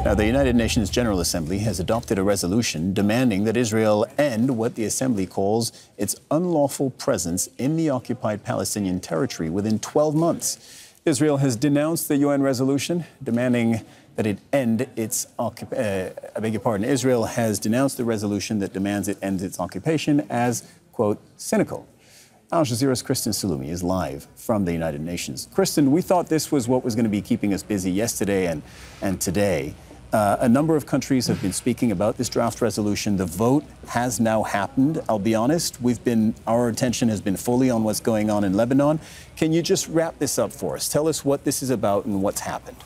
Now, the United Nations General Assembly has adopted a resolution demanding that Israel end what the Assembly calls its unlawful presence in the occupied Palestinian territory within 12 months. Israel has denounced the UN resolution demanding that it end its Israel has denounced the resolution that demands it end its occupation as, quote, cynical. Al Jazeera's Kristen Saloomey is live from the United Nations. Kristen, we thought this was what was going to be keeping us busy yesterday and today. A number of countries have been speaking about this draft resolution. The vote has now happened. I'll be honest, our attention has been fully on what's going on in Lebanon. Can you just wrap this up for us? Tell us what this is about and what's happened.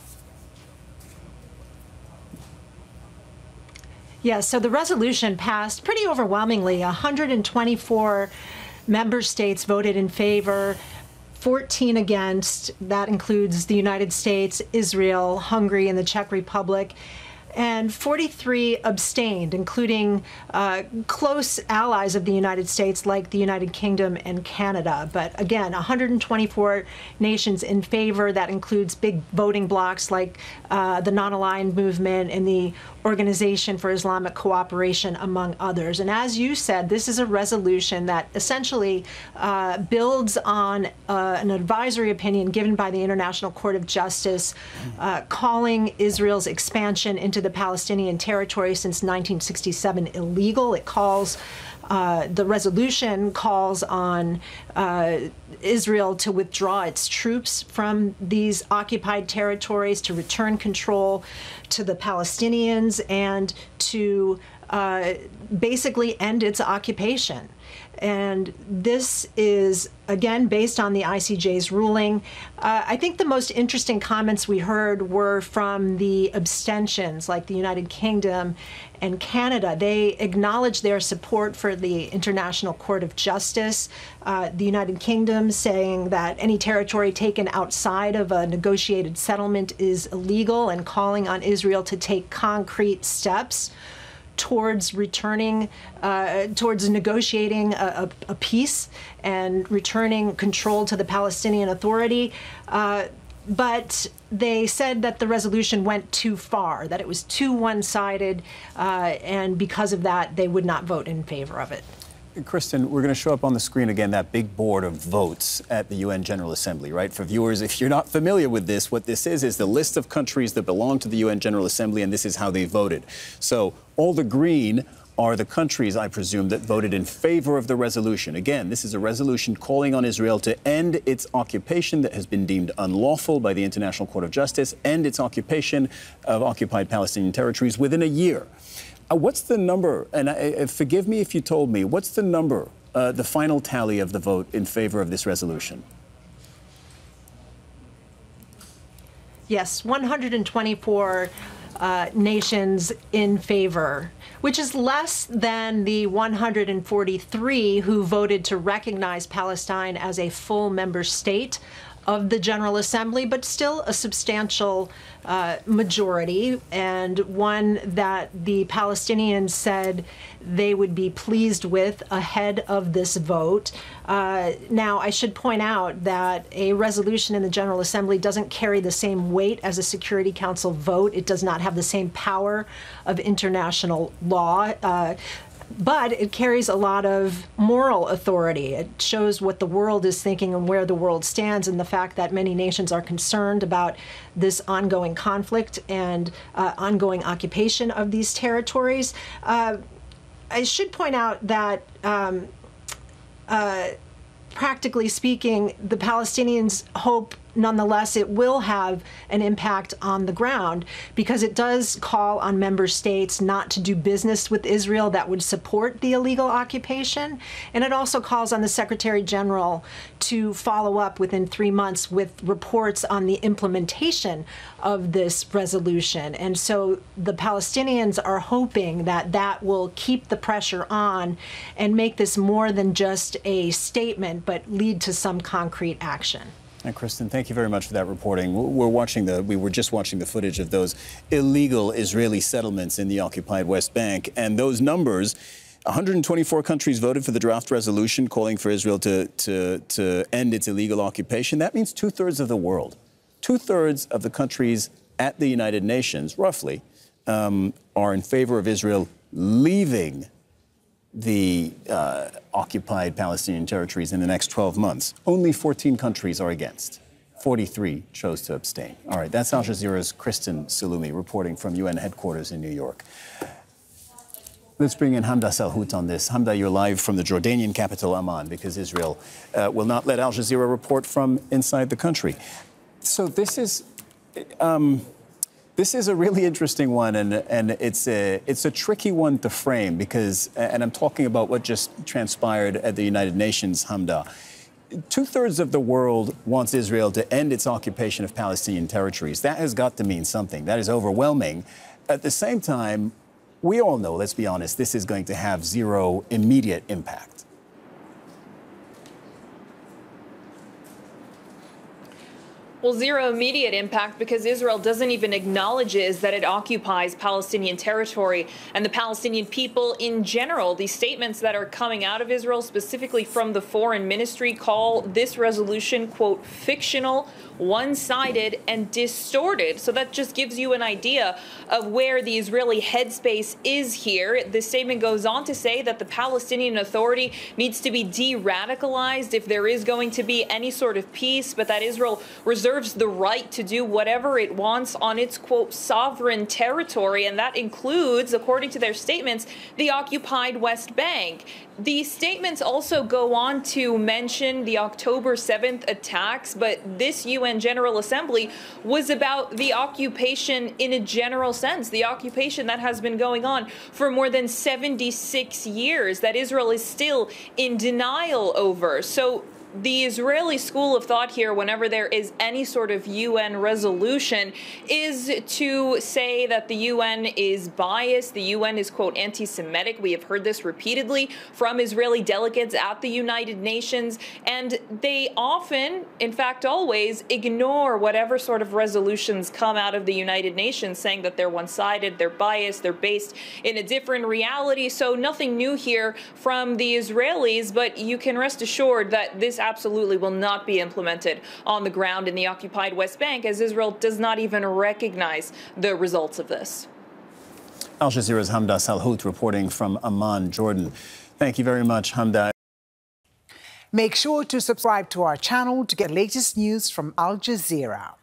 Yeah, so the resolution passed pretty overwhelmingly. 124 member states voted in favor, 14 against. That includes the United States, Israel, Hungary, and the Czech Republic. And 43 abstained, including close allies of the United States like the United Kingdom and Canada. But again, 124 nations in favor. That includes big voting blocs like the Non-Aligned Movement and the Organization for Islamic Cooperation, among others. And as you said, this is a resolution that essentially builds on an advisory opinion given by the International Court of Justice calling Israel's expansion into the Palestinian territory since 1967 illegal. It calls the resolution calls on Israel to withdraw its troops from these occupied territories, to return control to the Palestinians, and to basically end its occupation. And this is, again, based on the ICJ's ruling. I think the most interesting comments we heard were from the abstentions, like the United Kingdom and Canada. They acknowledged their support for the International Court of Justice. The United Kingdom saying that any territory taken outside of a negotiated settlement is illegal, and calling on Israel to take concrete steps towards returning, towards negotiating a peace and returning control to the Palestinian Authority. But they said that the resolution went too far, that it was too one-sided, and because of that, they would not vote in favor of it. Kristen, we're going to show up on the screen again that big board of votes at the UN General Assembly, right? For viewers, if you're not familiar with this, what this is the list of countries that belong to the UN General Assembly, and this is how they voted. So all the green are the countries, I presume, that voted in favor of the resolution. Again, this is a resolution calling on Israel to end its occupation that has been deemed unlawful by the International Court of Justice, end its occupation of occupied Palestinian territories within a year. What's the number, and forgive me if you told me, what's the number, the final tally of the vote in favor of this resolution? Yes, 124 nations in favor, which is less than the 143 who voted to recognize Palestine as a full member state of the General Assembly, but still a substantial majority, and one that the Palestinians said they would be pleased with ahead of this vote. Now, I should point out that a resolution in the General Assembly doesn't carry the same weight as a Security Council vote. It does not have the same power of international law. But it carries a lot of moral authority. It shows what the world is thinking and where the world stands, and the fact that many nations are concerned about this ongoing conflict and ongoing occupation of these territories. I should point out that practically speaking, the Palestinians hope nonetheless it will have an impact on the ground, because it does call on member states not to do business with Israel that would support the illegal occupation. And it also calls on the Secretary General to follow up within 3 months with reports on the implementation of this resolution. And so the Palestinians are hoping that that will keep the pressure on and make this more than just a statement, but lead to some concrete action. And Kristen, thank you very much for that reporting. We were just watching the footage of those illegal Israeli settlements in the occupied West Bank, and those numbers, 124 countries voted for the draft resolution calling for Israel to end its illegal occupation. That means 2/3 of the world, 2/3 of the countries at the United Nations, roughly, are in favor of Israel leaving the occupied Palestinian territories in the next 12 months. Only 14 countries are against. 43 chose to abstain. All right, that's Al Jazeera's Kristen Saloomey reporting from UN headquarters in New York. Let's bring in Hamdah Salhut on this. Hamdah, you're live from the Jordanian capital, Amman, because Israel will not let Al Jazeera report from inside the country. So this is a really interesting one, and it's a tricky one to frame because, and I'm talking about what just transpired at the United Nations, Hamdah. 2/3 of the world wants Israel to end its occupation of Palestinian territories. That has got to mean something. That is overwhelming. At the same time, we all know, let's be honest, this is going to have zero immediate impact. Well, zero immediate impact because Israel doesn't even acknowledge that it occupies Palestinian territory and the Palestinian people in general. These statements that are coming out of Israel, specifically from the foreign ministry, call this resolution, quote, fictional, one-sided, and distorted. So that just gives you an idea of where the Israeli headspace is here. The statement goes on to say that the Palestinian Authority needs to be de-radicalized if there is going to be any sort of peace, but that Israel reserves the right to do whatever it wants on its, quote, sovereign territory, and that includes, according to their statements, the occupied West Bank. These statements also go on to mention the October 7th attacks, but this UN General Assembly was about the occupation in a general sense, the occupation that has been going on for more than 76 years, that Israel is still in denial over. So the Israeli school of thought here, whenever there is any sort of UN resolution, is to say that the UN is biased, the UN is, quote, anti-Semitic. We have heard this repeatedly from Israeli delegates at the United Nations, and they often, in fact always, ignore whatever sort of resolutions come out of the United Nations, saying that they're one-sided, they're biased, they're based in a different reality. So nothing new here from the Israelis, but you can rest assured that this absolutely will not be implemented on the ground in the occupied West Bank, as Israel does not even recognize the results of this. Al Jazeera's Hamdah Salhut reporting from Amman, Jordan. Thank you very much, Hamdah. Make sure to subscribe to our channel to get latest news from Al Jazeera.